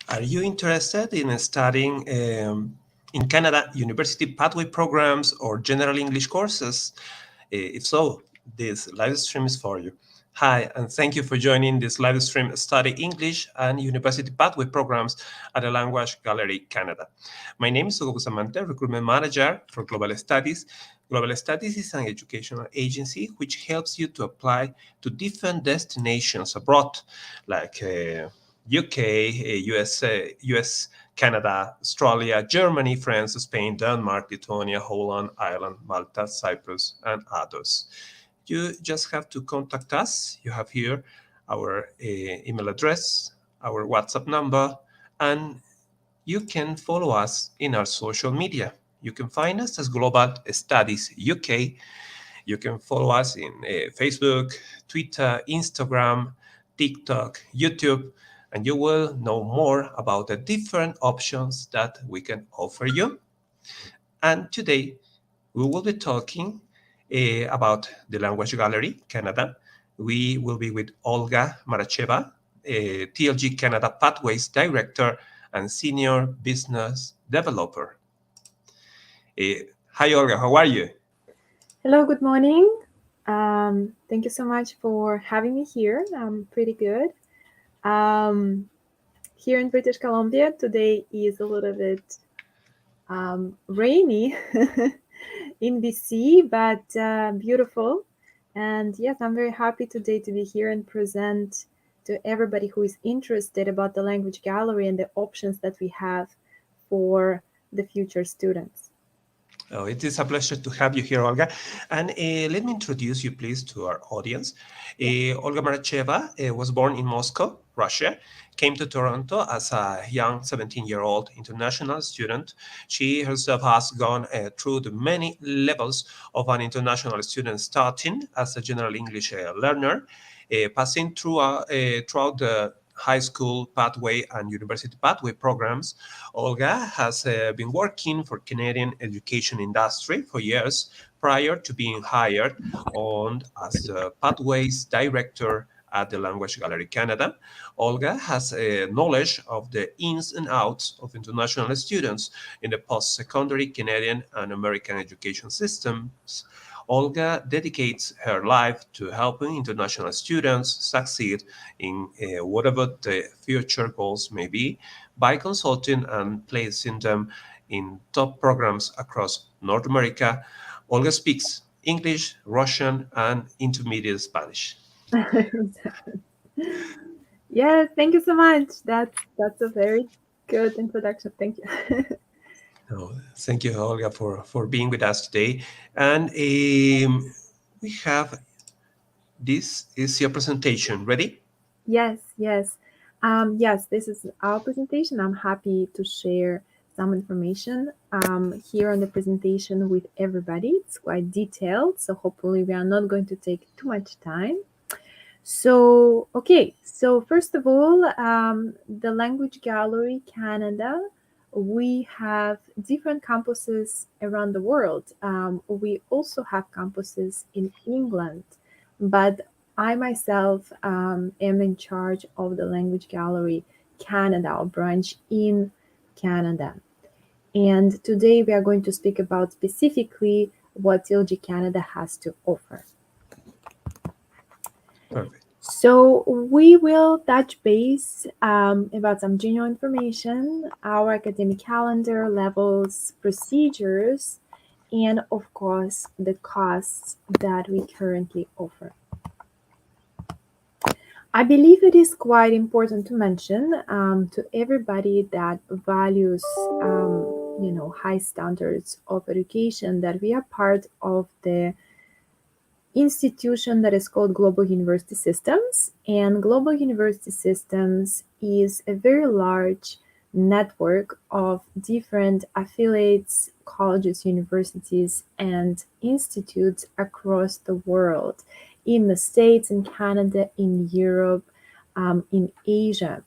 Are you interested in studying in Canada university pathway programs or general English courses? If so, this live stream is for you. Hi, and thank you for joining this live stream Study English and University Pathway Programs at the Language Gallery Canada. My name is Hugo Bustamante, Recruitment Manager for Global Studies. Global Studies is an educational agency which helps you to apply to different destinations abroad, like UK, US, Canada, Australia, Germany, France, Spain, Denmark, Lithuania, Holland, Ireland, Malta, Cyprus, and others. You just have to contact us. You have here our email address, our WhatsApp number, and you can follow us in our social media. You can find us as Global Studies UK. You can follow us in Facebook, Twitter, Instagram, TikTok, YouTube, and you will know more about the different options that we can offer you. And today we will be talking about the Language Gallery Canada. We will be with Olga Maracheva, TLG Canada Pathways Director and Senior Business Developer. Hi, Olga, how are you? Hello, good morning. Thank you so much for having me here. I'm pretty good. Here in British Columbia, today is a little bit rainy in BC, but beautiful. And yes, I'm very happy today to be here and present to everybody who is interested about the language gallery and the options that we have for the future students. Oh, it is a pleasure to have you here, Olga. And let me introduce you, please, to our audience. Yeah. Olga Maracheva was born in Moscow, Russia, came to Toronto as a young 17-year-old international student. She herself has gone through the many levels of an international student, starting as a general English learner, passing throughout the high school pathway and university pathway programs. Olga has been working for Canadian education industry for years prior to being hired on as the pathways director at the Language Gallery Canada. Olga has a knowledge of the ins and outs of international students in the post-secondary Canadian and American education systems. Olga dedicates her life to helping international students succeed in whatever the future goals may be by consulting and placing them in top programs across North America. Olga speaks English, Russian, and intermediate Spanish. Yeah, thank you so much. That's a very good introduction. Thank you. Oh, thank you, Olga, for being with us today. And we have this is your presentation. Ready? Yes. Yes, this is our presentation. I'm happy to share some information here on the presentation with everybody. It's quite detailed, so hopefully we are not going to take too much time. So, okay, so first of all, the Language Gallery Canada, we have different campuses around the world. We also have campuses in England, but I myself am in charge of the Language Gallery Canada, our branch in Canada. And today we are going to speak about specifically what TLG Canada has to offer. Perfect. So we will touch base about some general information, our academic calendar, levels, procedures, and of course the costs that we currently offer. I believe it is quite important to mention to everybody that values, high standards of education that we are part of the institution that is called Global University Systems. And Global University Systems is a very large network of different affiliates, colleges, universities, and institutes across the world in the States, in Canada, in Europe, in Asia.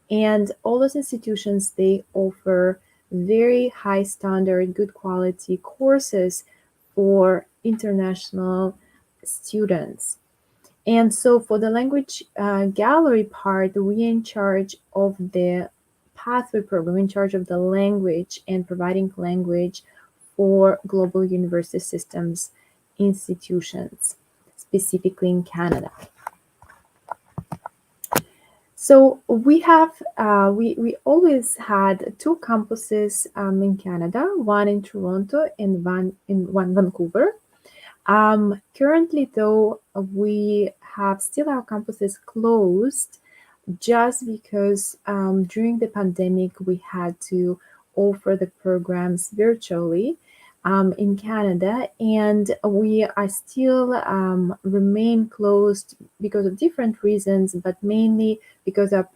And all those institutions, they offer very high standard, good quality courses for international students. And so for the language gallery part, we are in charge of the pathway program in charge of the language and providing language for global university systems institutions, specifically in Canada. So we always had two campuses in Canada, one in Toronto and one in Vancouver. Currently, though, we have still our campuses closed just because during the pandemic we had to offer the programs virtually in Canada, and we are still remain closed because of different reasons, but mainly because our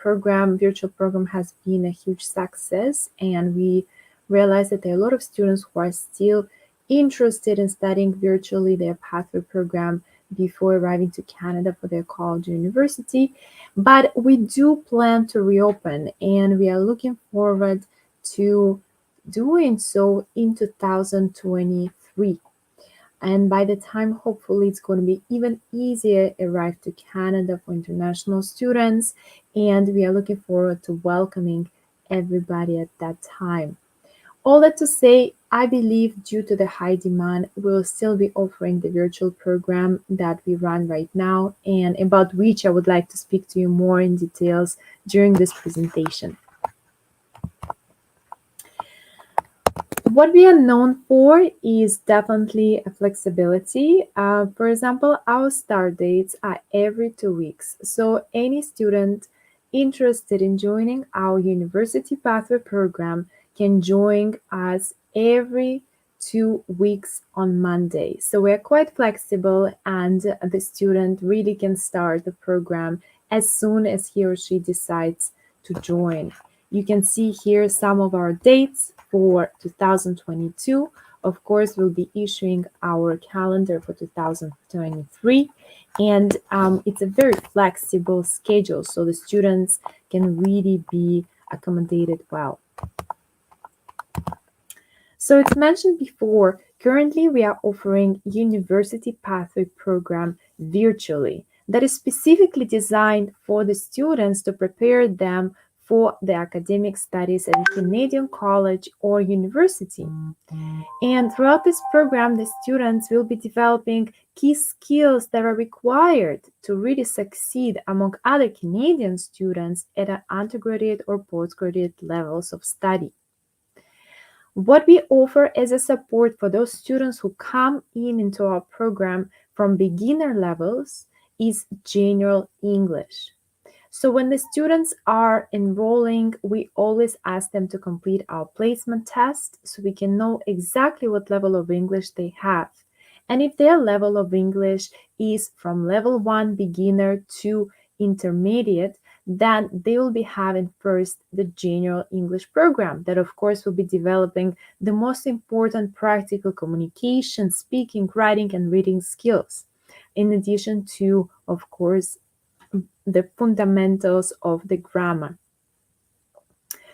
virtual program, has been a huge success, and we realize that there are a lot of students who are still interested in studying virtually their pathway program before arriving to Canada for their college or university. But we do plan to reopen, and we are looking forward to doing so in 2023. And by the time, hopefully, it's going to be even easier to arrive to Canada for international students. And we are looking forward to welcoming everybody at that time. All that to say, I believe due to the high demand, we'll still be offering the virtual program that we run right now, and about which I would like to speak to you more in details during this presentation. What we are known for is definitely a flexibility. For example, our start dates are every 2 weeks. So any student interested in joining our university pathway program can join us every 2 weeks on Monday. So we're quite flexible, and the student really can start the program as soon as he or she decides to join. You can see here some of our dates for 2022. Of course, we'll be issuing our calendar for 2023, and it's a very flexible schedule, so the students can really be accommodated well. So it's mentioned before, currently we are offering University Pathway Program virtually that is specifically designed for the students to prepare them for the academic studies at a Canadian college or university. And throughout this program, the students will be developing key skills that are required to really succeed among other Canadian students at an undergraduate or postgraduate levels of study. What we offer as a support for those students who come into our program from beginner levels is general English. So when the students are enrolling, we always ask them to complete our placement test so we can know exactly what level of English they have. And if their level of English is from level 1 beginner to intermediate, then they will be having first the general English program that, of course, will be developing the most important practical communication, speaking, writing, and reading skills, in addition to, of course, the fundamentals of the grammar.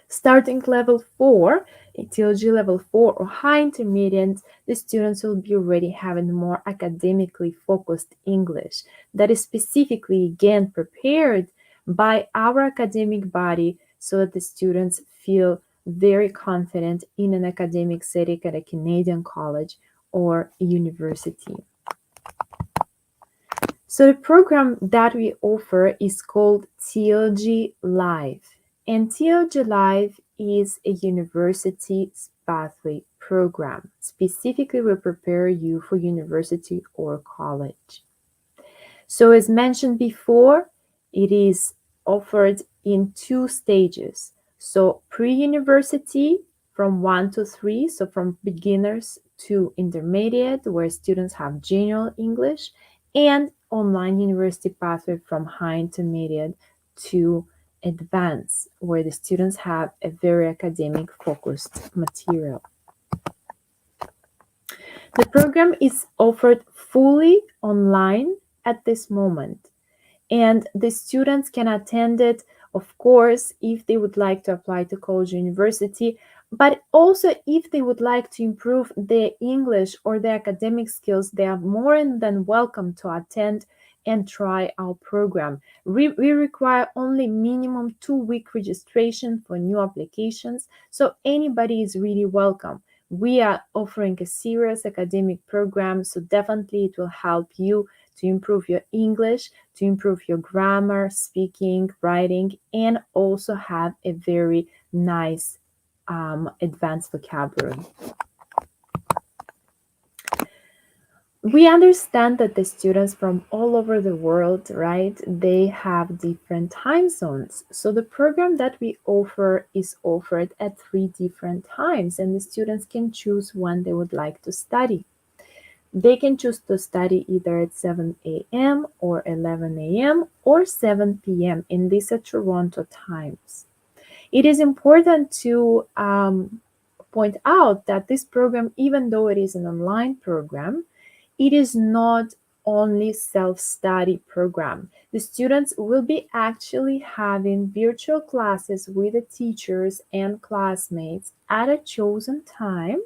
Starting level 4, TLG level 4 or high intermediate, the students will be already having more academically focused English that is specifically, again, prepared by our academic body so that the students feel very confident in an academic setting at a Canadian college or university. So the program that we offer is called TLG Live. And TLG Live is a university pathway program. Specifically, we prepare you for university or college. So as mentioned before, it is offered in 2 stages. So pre-university from 1 to 3, so from beginners to intermediate, where students have general English, and online university pathway from high intermediate to advanced, where the students have a very academic focused material. The program is offered fully online at this moment, and the students can attend it, of course, if they would like to apply to college or university, but also if they would like to improve their English or their academic skills, they are more than welcome to attend and try our program. We require only minimum 2-week registration for new applications, so anybody is really welcome. We are offering a serious academic program, so definitely it will help you to improve your English, to improve your grammar, speaking, writing, and also have a very nice advanced vocabulary. We understand that the students from all over the world, right, they have different time zones. So the program that we offer is offered at 3 different times, and the students can choose when they would like to study. They can choose to study either at 7 a.m. or 11 a.m. or 7 p.m. and these are Toronto times. It is important to point out that this program, even though it is an online program, it is not only self-study program. The students will be actually having virtual classes with the teachers and classmates at a chosen time,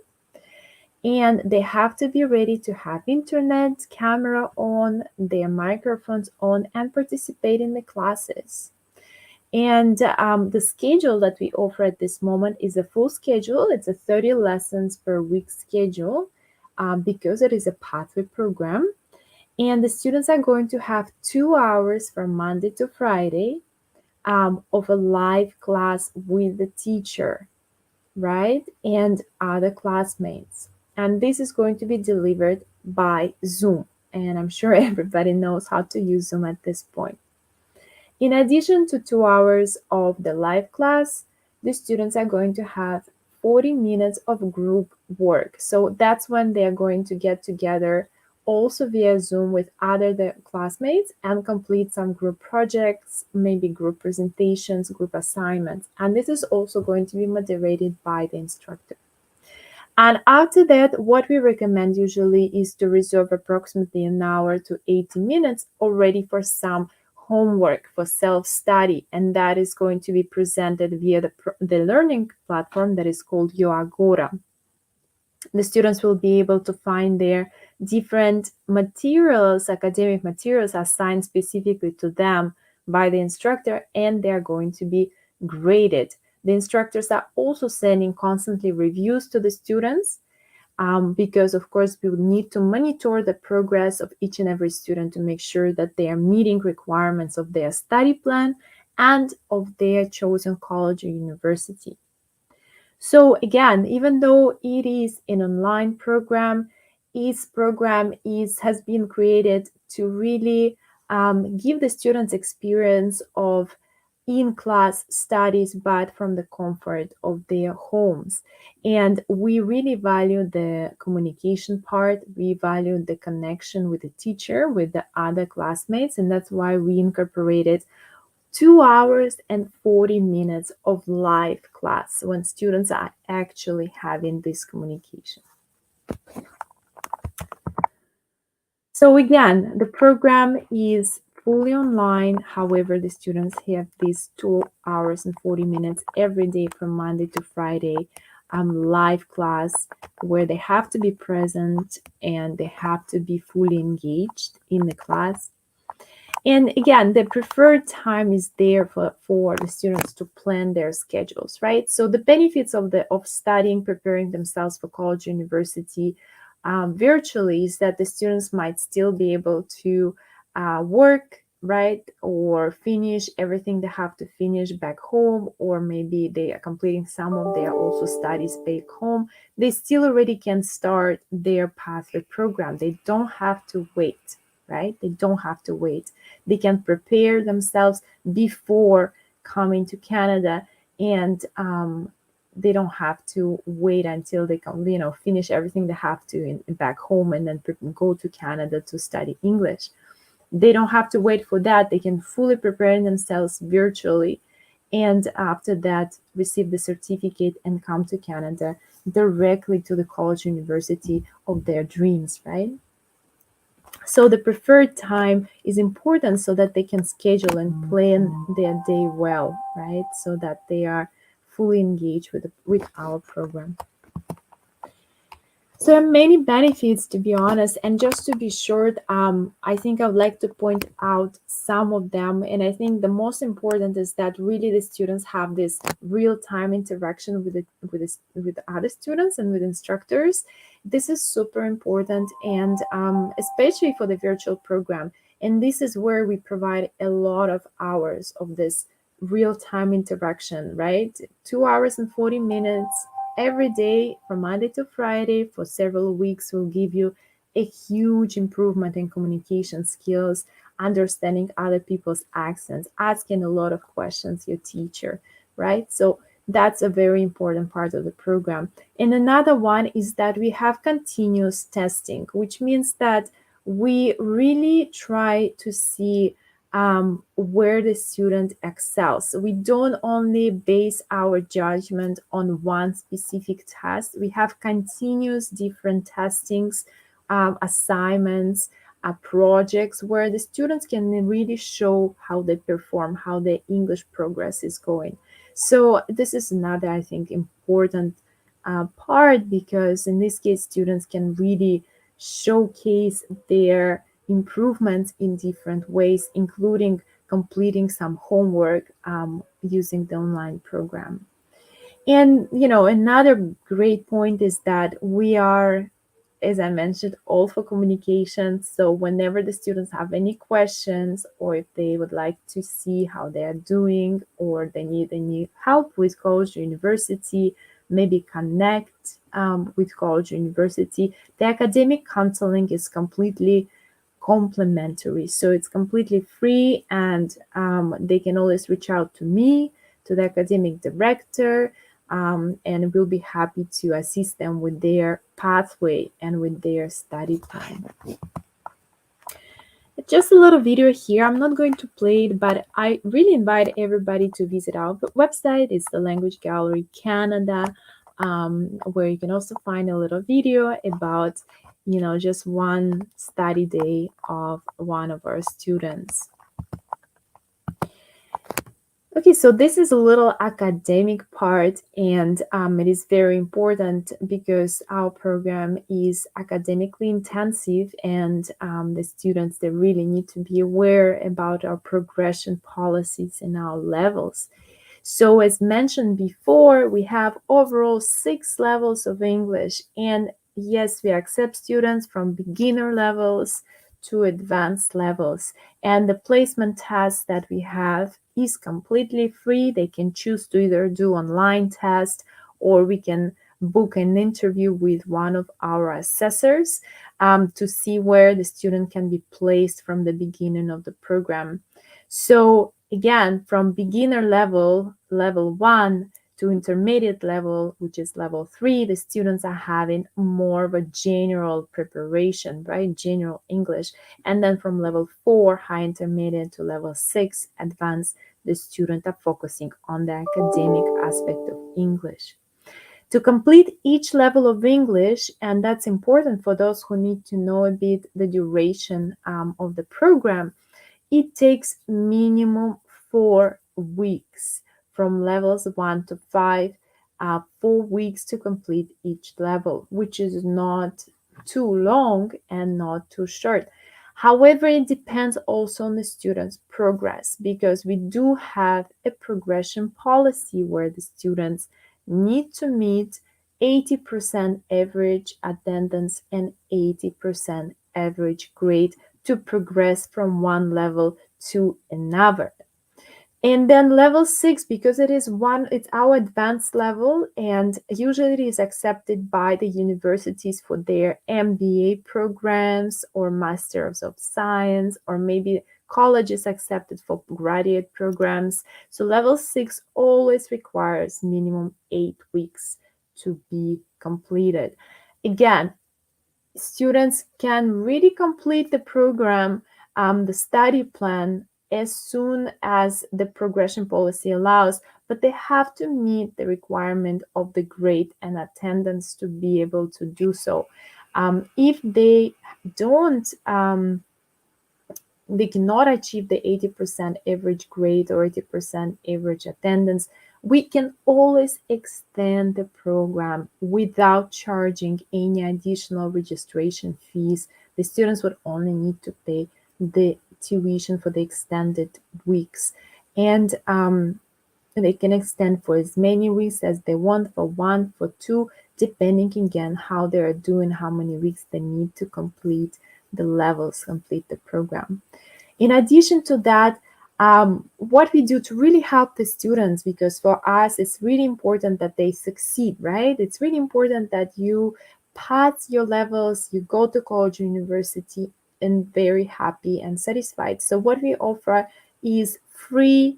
and they have to be ready to have internet, camera on, their microphones on, and participate in the classes. And the schedule that we offer at this moment is a full schedule. It's a 30 lessons per week schedule because it is a pathway program. And the students are going to have 2 hours from Monday to Friday of a live class with the teacher, right? And other classmates. And this is going to be delivered by Zoom. And I'm sure everybody knows how to use Zoom at this point. In addition to 2 hours of the live class, the students are going to have 40 minutes of group work. So that's when they are going to get together also via Zoom with other classmates and complete some group projects, maybe group presentations, group assignments. And this is also going to be moderated by the instructor. And after that, what we recommend usually is to reserve approximately an hour to 80 minutes already for some homework, for self-study, and that is going to be presented via the learning platform that is called Yo Agora. The students will be able to find there different materials, academic materials assigned specifically to them by the instructor, and they're going to be graded. The instructors are also sending constantly reviews to the students because, of course, we need to monitor the progress of each and every student to make sure that they are meeting requirements of their study plan and of their chosen college or university. So again, even though it is an online program, its program has been created to really give the students experience of in-class studies, but from the comfort of their homes. And we really value the communication part. We value the connection with the teacher, with the other classmates, and that's why we incorporated 2 hours and 40 minutes of live class when students are actually having this communication. So again, the program is fully online. However, the students have these 2 hours and 40 minutes every day from Monday to Friday live class where they have to be present and they have to be fully engaged in the class. And again, the preferred time is there for the students to plan their schedules, right? So the benefits of studying, preparing themselves for college, university virtually is that the students might still be able to work, right? Or finish everything they have to finish back home, or maybe they are completing some of their also studies back home. They still already can start their pathway program. They don't have to wait, right? They don't have to wait. They can prepare themselves before coming to Canada, and they don't have to wait until they can, finish everything they have to back home and then go to Canada to study English. They don't have to wait for that. They can fully prepare themselves virtually, and after that, receive the certificate and come to Canada directly to the college university of their dreams, right? So the preferred time is important so that they can schedule and plan their day well, right? So that they are fully engaged with our program. So there are many benefits, to be honest, and just to be short, I think I would like to point out some of them. And I think the most important is that really the students have this real-time interaction with other students and with instructors. This is super important, and especially for the virtual program. And this is where we provide a lot of hours of this real-time interaction, right? 2 hours and 40 minutes every day from Monday to Friday for several weeks will give you a huge improvement in communication skills, understanding other people's accents, asking a lot of questions your teacher, right? So that's a very important part of the program. And another one is that we have continuous testing, which means that we really try to see where the student excels. So we don't only base our judgment on one specific test. We have continuous different testings, assignments, projects where the students can really show how they perform, how their English progress is going. So this is another, I think, important part, because in this case, students can really showcase their improvements in different ways, including completing some homework using the online program. And, another great point is that we are, as I mentioned, all for communication. So whenever the students have any questions, or if they would like to see how they are doing, or they need any help with college or university, maybe connect with college or university, the academic counseling is completely complimentary. So it's completely free, and they can always reach out to me, to the academic director, and we'll be happy to assist them with their pathway and with their study plan. Just a little video here. I'm not going to play it, but I really invite everybody to visit our website. It's the Language Gallery Canada, where you can also find a little video about, just one study day of one of our students. Okay, so this is a little academic part, and it is very important because our program is academically intensive, and the students, they really need to be aware about our progression policies and our levels. So as mentioned before, we have overall 6 levels of English, and yes, we accept students from beginner levels to advanced levels. And the placement test that we have is completely free. They can choose to either do online test, or we can book an interview with one of our assessors to see where the student can be placed from the beginning of the program. So again, from beginner level 1, to intermediate level, which is level 3, the students are having more of a general preparation, right? General English. And then from level 4, high intermediate, to level 6, advanced, the students are focusing on the academic aspect of English. To complete each level of English, and that's important for those who need to know a bit the duration of the program, it takes minimum 4 weeks from levels 1 to 5, 4 weeks to complete each level, which is not too long and not too short. However, it depends also on the student's progress, because we do have a progression policy where the students need to meet 80% average attendance and 80% average grade to progress from one level to another. And then level 6, because it's our advanced level, and usually it is accepted by the universities for their MBA programs or Masters of Science, or maybe colleges accepted for graduate programs. So level 6 always requires minimum 8 weeks to be completed. Again, students can really complete the program, the study plan, as soon as the progression policy allows, but they have to meet the requirement of the grade and attendance to be able to do so. If they don't, they cannot achieve the 80% average grade or 80% average attendance, We can always extend the program without charging any additional registration fees. The students would only need to pay the tuition for the extended weeks. And they can extend for as many weeks as they want, for 1, for 2, depending again how they are doing, how many weeks they need to complete the levels, complete the program. In addition to that, what we do to really help the students, because for us it's really important that they succeed, right? It's really important that you pass your levels, you go to college or university and very happy and satisfied. So what we offer is free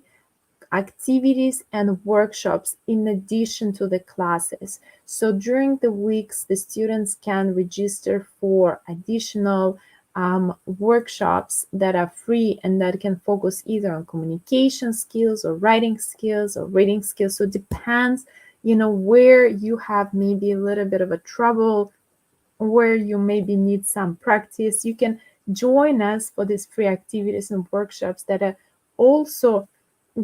activities and workshops in addition to the classes. So during the weeks, the students can register for additional workshops that are free and that can focus either on communication skills or writing skills or reading skills. So it depends, where you have maybe a little bit of a trouble, where you maybe need some practice. You can join us for these free activities and workshops that are also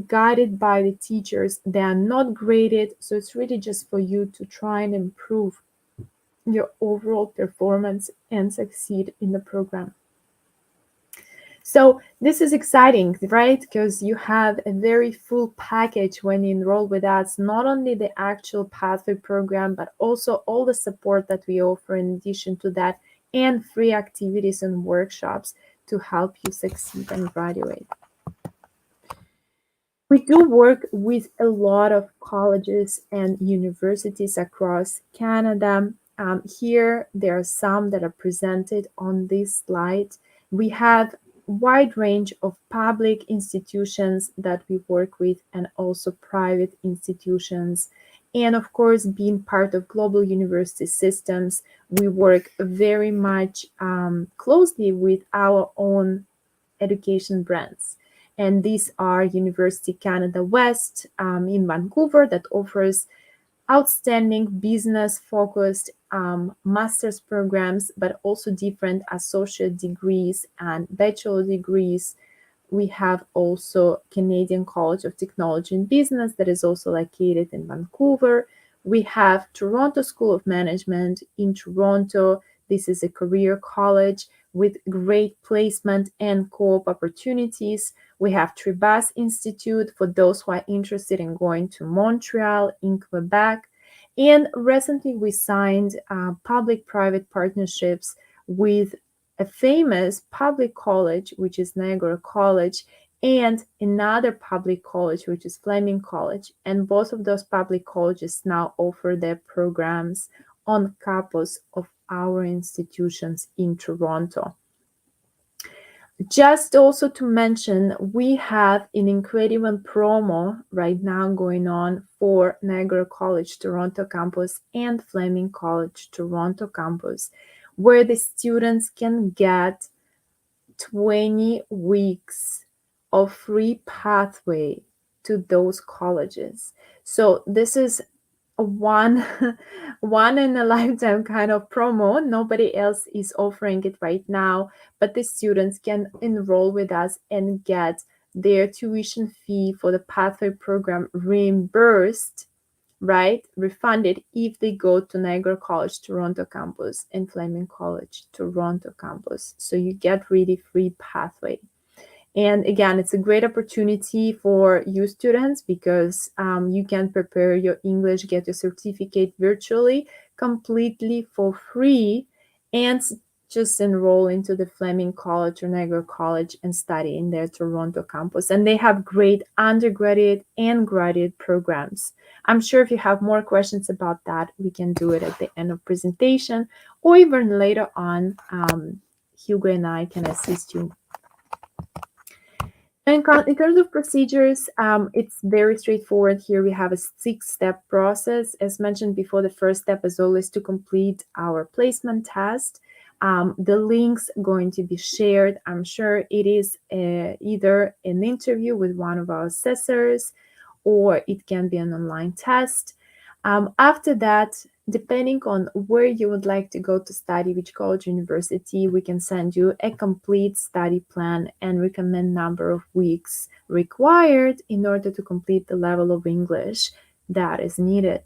guided by the teachers. They are not graded, so it's really just for you to try and improve your overall performance and succeed in the program. So this is exciting, right? Because you have a very full package when you enroll with us, not only the actual pathway program, but also all the support that we offer in addition to that, and free activities and workshops to help you succeed and graduate. We do work with a lot of colleges and universities across Canada. Here, there are some that are presented on this slide. We have a wide range of public institutions that we work with and also private institutions. And of course, being part of global university systems, we work very much closely with our own education brands. And these are University Canada West in Vancouver, that offers outstanding business-focused master's programs, but also different associate degrees and bachelor degrees. We have also Canadian College of Technology and Business that is also located in Vancouver. We have Toronto School of Management in Toronto. This is a career college with great placement and co-op opportunities. We have Tribas Institute for those who are interested in going to Montreal in Quebec. And recently we signed public-private partnerships with a famous public college, which is Niagara College, and another public college, which is Fleming College. And both of those public colleges now offer their programs on campus of our institutions in Toronto. Just also to mention, we have an incredible promo right now going on for Niagara College Toronto campus and Fleming College Toronto campus, where the students can get 20 weeks of free pathway to those colleges. So this is one in a lifetime kind of promo. Nobody else is offering it right now, but the students can enroll with us and get their tuition fee for the pathway program reimbursed, right? Refunded if they go to Niagara College Toronto campus and Fleming College Toronto campus. So you get really free pathway. And again, it's a great opportunity for you students because you can prepare your English, get your certificate virtually, completely for free, and just enroll into the Fleming College or Niagara College and study in their Toronto campus. And they have great undergraduate and graduate programs. I'm sure if you have more questions about that, we can do it at the end of presentation, or even later on, Hugo and I can assist you. In terms of procedures, it's very straightforward. Here we have a 6-step process. As mentioned before, the first step is always to complete our placement test. The links going to be shared. I'm sure it is either an interview with one of our assessors, or it can be an online test. After that, depending on where you would like to go to study, which college, university, we can send you a complete study plan and recommend number of weeks required in order to complete the level of English that is needed.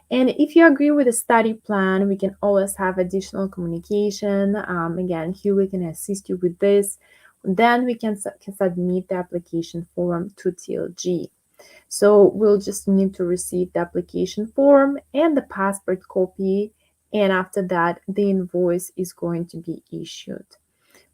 And if you agree with the study plan, we can always have additional communication. Again, Hugo can assist you with this. Then we can submit the application form to TLG. So we'll just need to receive the application form and the passport copy. And after that, the invoice is going to be issued.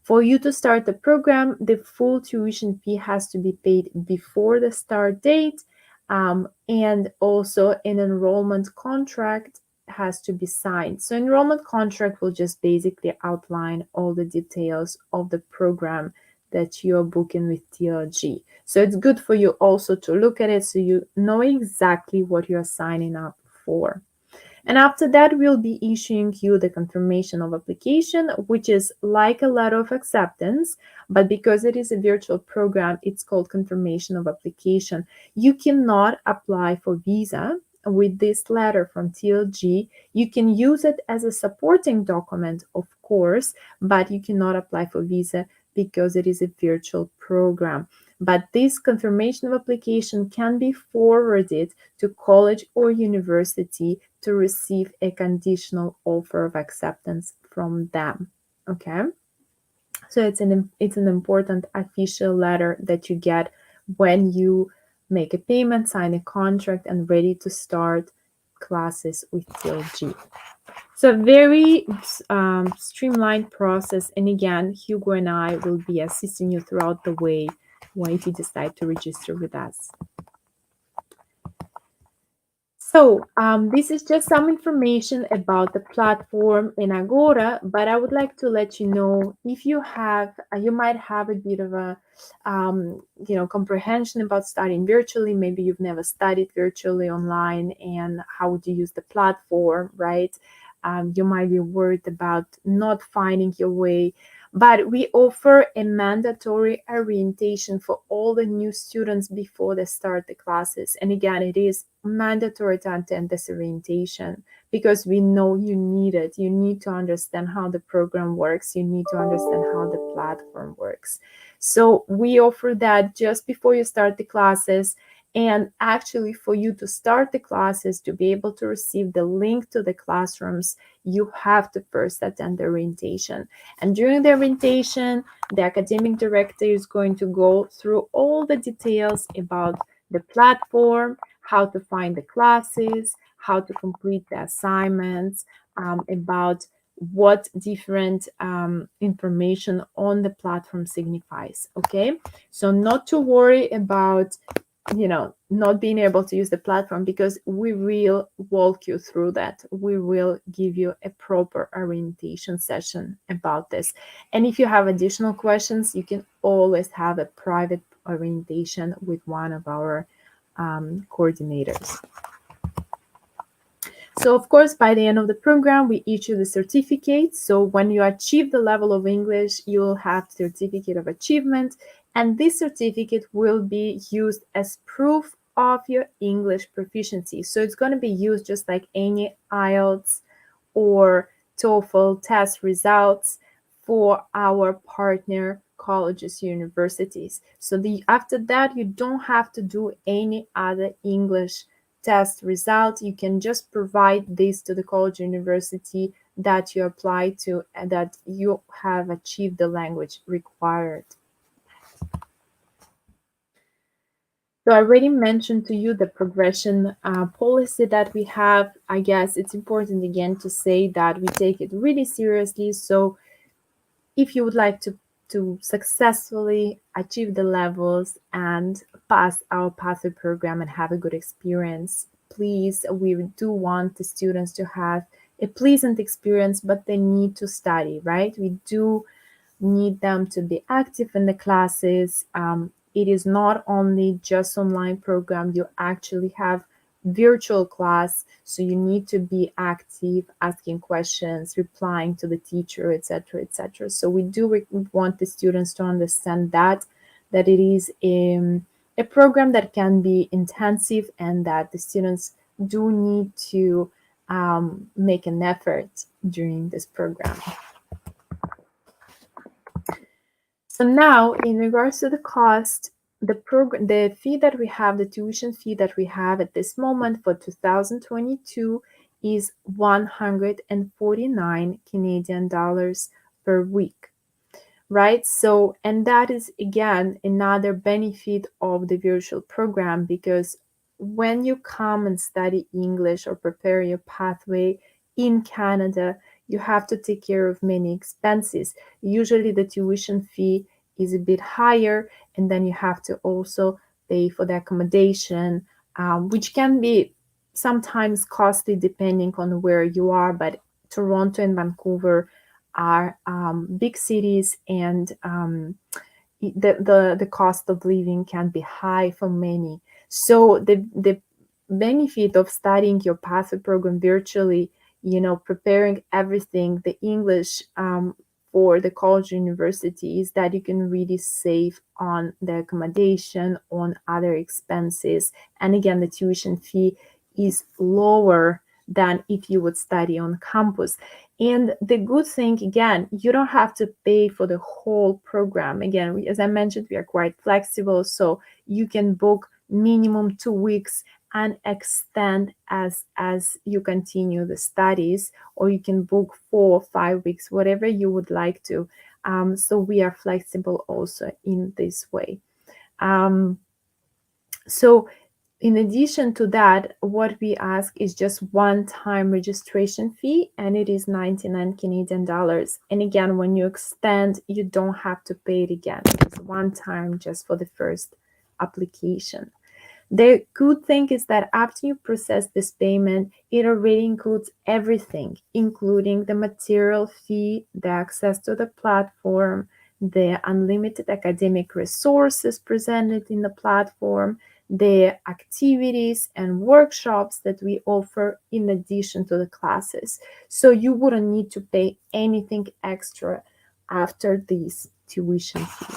For you to start the program, the full tuition fee has to be paid before the start date. And also an enrollment contract has to be signed. So enrollment contract will just basically outline all the details of the program that you're booking with TLG. So it's good for you also to look at it so you know exactly what you're signing up for. And after that, we'll be issuing you the confirmation of application, which is like a letter of acceptance, but because it is a virtual program, it's called confirmation of application. You cannot apply for visa with this letter from TLG. You can use it as a supporting document, of course, but you cannot apply for visa because it is a virtual program. But this confirmation of application can be forwarded to college or university to receive a conditional offer of acceptance from them. Okay, so it's an important official letter that you get when you make a payment, sign a contract, and ready to start classes with TLG. So very streamlined process. And again, Hugo and I will be assisting you throughout the way if you decide to register with us. So this is just some information about the platform in Agora, but I would like to let you know if you have, you might have a bit of a, comprehension about studying virtually. Maybe you've never studied virtually online and how to use the platform, right? You might be worried about not finding your way. But we offer a mandatory orientation for all the new students before they start the classes. And again, it is mandatory to attend this orientation because we know you need it. You need to understand how the program works. You need to understand how the platform works. So we offer that just before you start the classes. And actually, for you to start the classes, to be able to receive the link to the classrooms, you have to first attend the orientation. And during the orientation, the academic director is going to go through all the details about the platform, how to find the classes, how to complete the assignments, about what different information on the platform signifies. Okay, so not to worry about not being able to use the platform, because we will walk you through that. We will give you a proper orientation session about this. And if you have additional questions, you can always have a private orientation with one of our coordinators. So of course, by the end of the program, we issue the certificate. So when you achieve the level of English, you'll have certificate of achievement. And this certificate will be used as proof of your English proficiency. So it's going to be used just like any IELTS or TOEFL test results for our partner colleges, universities. So after that, you don't have to do any other English test result. You can just provide this to the college, university that you apply to and that you have achieved the language required. So I already mentioned to you the progression policy that we have. I guess it's important again to say that we take it really seriously. So if you would like to successfully achieve the levels and pass our pathway program and have a good experience, please, we do want the students to have a pleasant experience, but they need to study, right? We do need them to be active in the classes. It is not only just online program, you actually have virtual class, so you need to be active, asking questions, replying to the teacher, etc., etc. So we do want the students to understand that it is a program that can be intensive and that the students do need to make an effort during this program. So now, in regards to the cost, the fee that we have, the tuition fee that we have at this moment for 2022 is 149 Canadian dollars per week, right? So, and that is again another benefit of the virtual program, because when you come and study English or prepare your pathway in Canada, you have to take care of many expenses. Usually the tuition fee is a bit higher, and then you have to also pay for the accommodation, which can be sometimes costly depending on where you are, but Toronto and Vancouver are big cities, and the cost of living can be high for many. So the benefit of studying your pathway program virtually, preparing everything, the English for the college university, is that you can really save on the accommodation, on other expenses. And again, the tuition fee is lower than if you would study on campus. And the good thing, again, you don't have to pay for the whole program. Again, as I mentioned, we are quite flexible, so you can book minimum 2 weeks and extend as you continue the studies, or you can book 4 or 5 weeks, whatever you would like to. So we are flexible also in this way. So in addition to that, what we ask is just one-time registration fee, and it is 99 Canadian dollars. And again, when you extend, you don't have to pay it again. It's one time just for the first application. The good thing is that after you process this payment, it already includes everything, including the material fee, the access to the platform, the unlimited academic resources presented in the platform, the activities and workshops that we offer in addition to the classes. So you wouldn't need to pay anything extra after this tuition fee.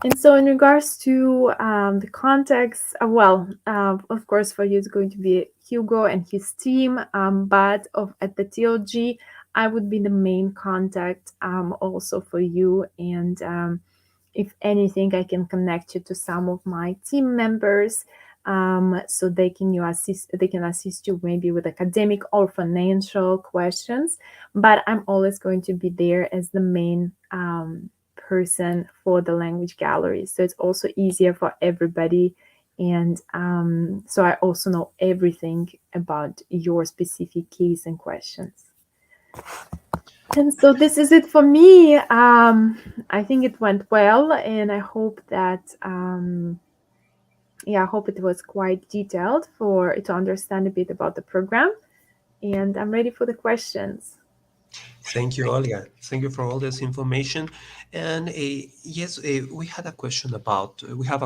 And so in regards to the context, of course, for you it's going to be Hugo and his team, but at the TLG, I would be the main contact also for you. And if anything, I can connect you to some of my team members, so they can assist you maybe with academic or financial questions. But I'm always going to be there as the main person for the language gallery, so it's also easier for everybody. And so I also know everything about your specific case and questions. And so this is it for me. I think it went well, and I hope that I hope it was quite detailed to understand a bit about the program. And I'm ready for the questions. Thank you, Olga. Thank you for all this information. And yes, we have a question about what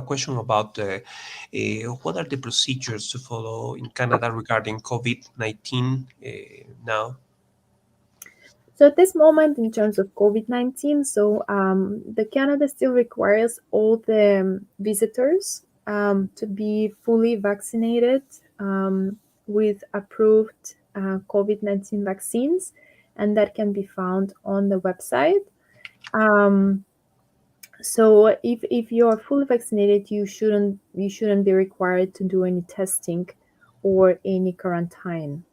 are the procedures to follow in Canada regarding COVID-19 now? So at this moment, in terms of COVID-19, the Canada still requires all the visitors to be fully vaccinated with approved COVID-19 vaccines, and that can be found on the website. So if you're fully vaccinated, you shouldn't be required to do any testing or any quarantine.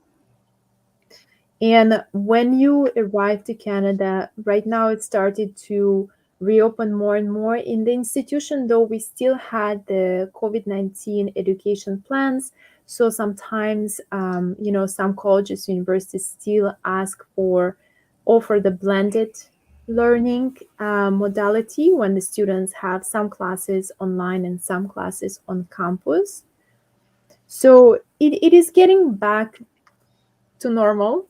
And when you arrive to Canada, right now it started to reopen more and more. In the institution, though, we still had the COVID-19 education plans. So sometimes, some colleges, universities still offer the blended learning modality, when the students have some classes online and some classes on campus. So it is getting back to normal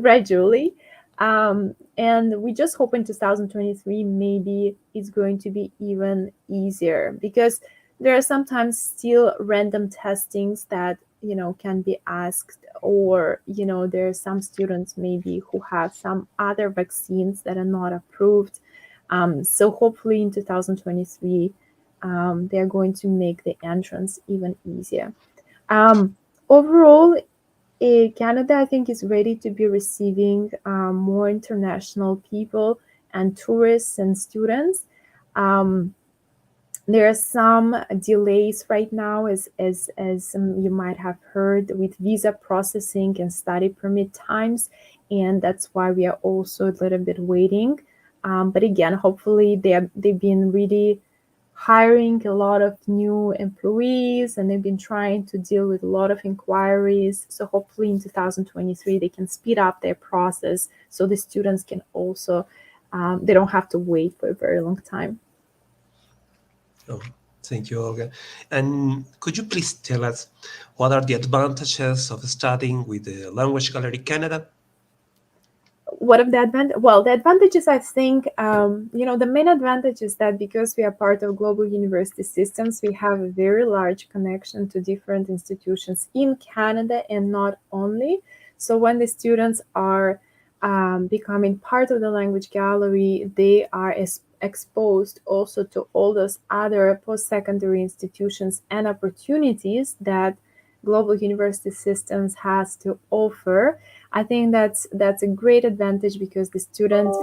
gradually. And we just hope in 2023 maybe it's going to be even easier, because there are sometimes still random testings that can be asked, or there are some students maybe who have some other vaccines that are not approved. So hopefully in 2023 they're going to make the entrance even easier. Overall, Canada, I think, is ready to be receiving more international people and tourists and students. Um, there are some delays right now, as you might have heard, with visa processing and study permit times, and that's why we are also a little bit waiting. But again, hopefully they've been really hiring a lot of new employees, and they've been trying to deal with a lot of inquiries. So hopefully in 2023 they can speed up their process so the students can also they don't have to wait for a very long time. Oh, thank you, Olga. And could you please tell us what are the advantages of studying with the Language Gallery Canada? What of the advantage? Well, the advantages, I think, the main advantage is that because we are part of global university systems, we have a very large connection to different institutions in Canada and not only. So when the students are becoming part of the language gallery, they are exposed also to all those other post-secondary institutions and opportunities that global university systems has to offer. I think that's a great advantage because the student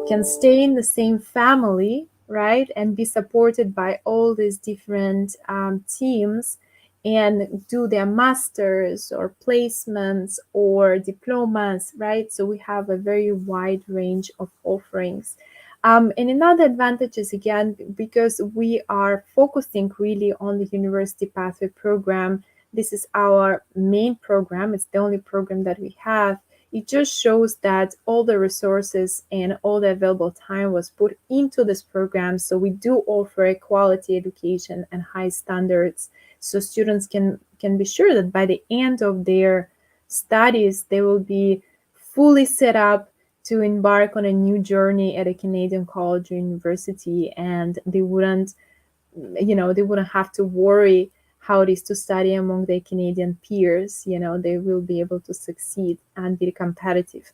can stay in the same family, right, and be supported by all these different teams and do their masters or placements or diplomas, right? So we have a very wide range of offerings. And another advantage is, again, because we are focusing really on the university pathway program. This is our main program. It's the only program that we have. It just shows that all the resources and all the available time was put into this program. So we do offer a quality education and high standards. So students can be sure that by the end of their studies, they will be fully set up to embark on a new journey at a Canadian college or university, and they wouldn't have to worry how it is to study among their Canadian peers. They will be able to succeed and be competitive.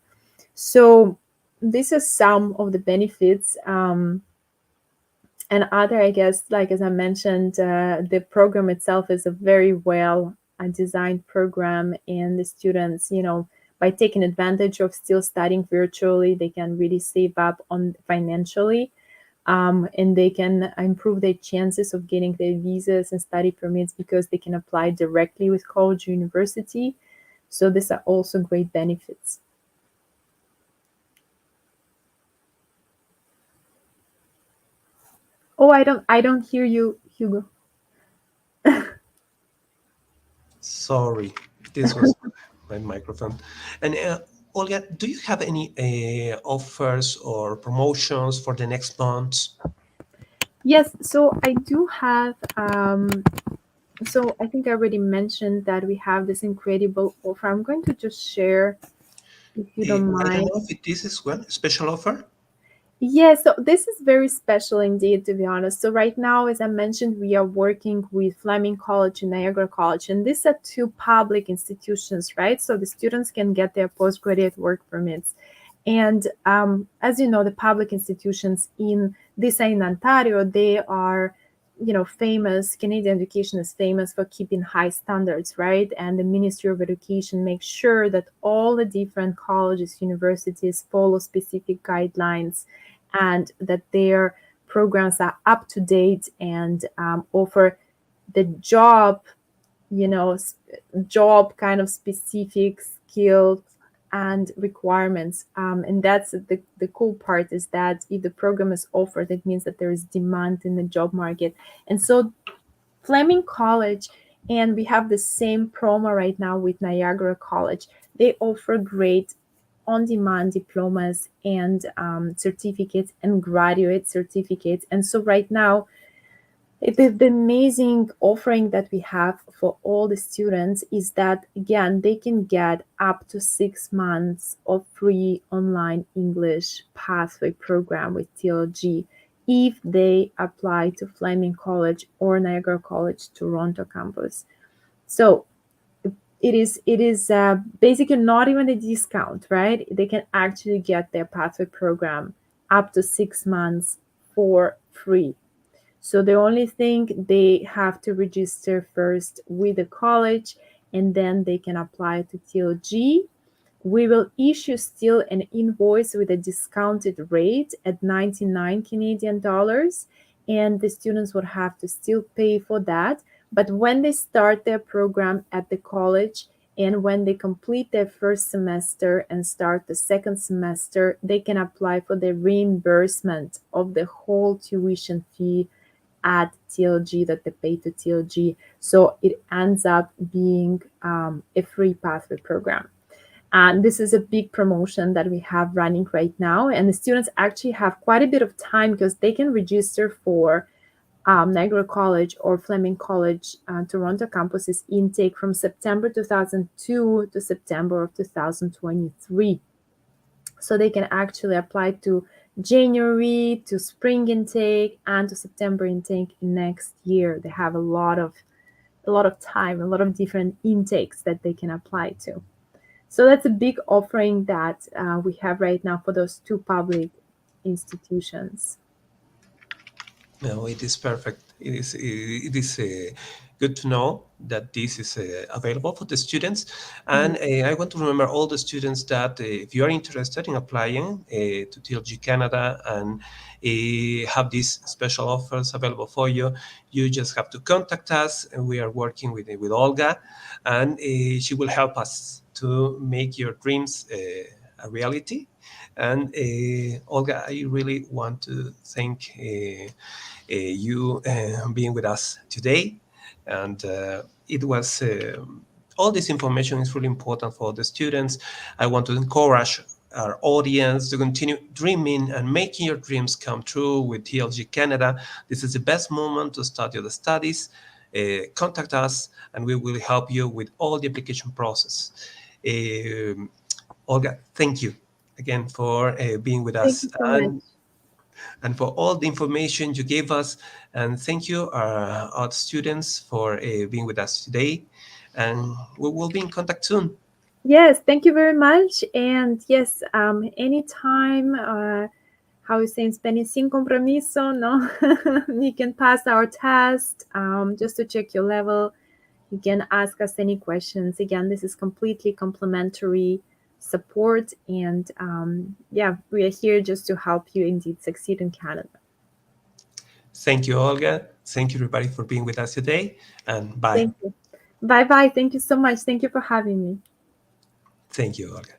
So this is some of the benefits. And other, I guess, like as I mentioned, the program itself is a very well designed program, and the students, by taking advantage of still studying virtually, they can really save up on financially. And they can improve their chances of getting their visas and study permits because they can apply directly with college or university. So these are also great benefits. Oh, I don't hear you, Hugo. Sorry, this was my microphone. And Olga, do you have any offers or promotions for the next month? Yes, so I do have so I think I already mentioned that we have this incredible offer. I'm going to just share, if you don't I don't mind. know if this is one special offer. Yeah, so this is very special indeed, to be honest. So right now, as I mentioned, we are working with Fleming College and Niagara College, and these are two public institutions, right? So the students can get their postgraduate work permits. And as you know, the public institutions in this in Ontario, they are, famous. Canadian education is famous for keeping high standards, right? And the Ministry of Education makes sure that all the different colleges, universities follow specific guidelines, and that their programs are up to date and offer the job kind of specific skills and requirements. And that's the cool part, is that if the program is offered, it means that there is demand in the job market. And so Fleming College, and we have the same promo right now with Niagara College. They offer great on-demand diplomas and certificates and graduate certificates. And so right now, the amazing offering that we have for all the students is that, again, they can get up to 6 months of free online English pathway program with TLG if they apply to Fleming College or Niagara College Toronto campus. So it is basically not even a discount, right? They can actually get their pathway program up to 6 months for free. So the only thing, they have to register first with the college, and then they can apply to TLG. We will issue still an invoice with a discounted rate at 99 Canadian dollars, and the students would have to still pay for that. But when they start their program at the college, and when they complete their first semester and start the second semester, they can apply for the reimbursement of the whole tuition fee at TLG that they pay to TLG. So it ends up being a free pathway program. And this is a big promotion that we have running right now. And the students actually have quite a bit of time, because they can register for Niagara College or Fleming College, Toronto campus's intake from September 2002 to September of 2023. So they can actually apply to January, to spring intake, and to September intake next year. They have a lot of time, a lot of different intakes that they can apply to. So that's a big offering that we have right now for those two public institutions. No, it is perfect. It is good to know that this is available for the students. And I want to remember all the students that if you are interested in applying to TLG Canada and have these special offers available for you, you just have to contact us. And we are working with Olga, and she will help us to make your dreams a reality. And Olga, I really want to thank you being with us today. And it was all this information is really important for the students. I want to encourage our audience to continue dreaming and making your dreams come true with TLG Canada. This is the best moment to start your studies. Contact us, and we will help you with all the application process. Olga, thank you again for being with Thank us, you so much. and for all the information you gave us. And thank you, our students, for being with us today. And we will be in contact soon. Yes, thank you very much. And yes, anytime, how we say in Spanish, sin compromiso, no? You can pass our test just to check your level. You can ask us any questions. Again, this is completely complimentary support. And yeah, we are here just to help you indeed succeed in Canada. Thank you, Olga. Thank you, everybody, for being with us today. And bye. Thank you. Bye bye. Thank you so much. Thank you for having me. Thank you, Olga.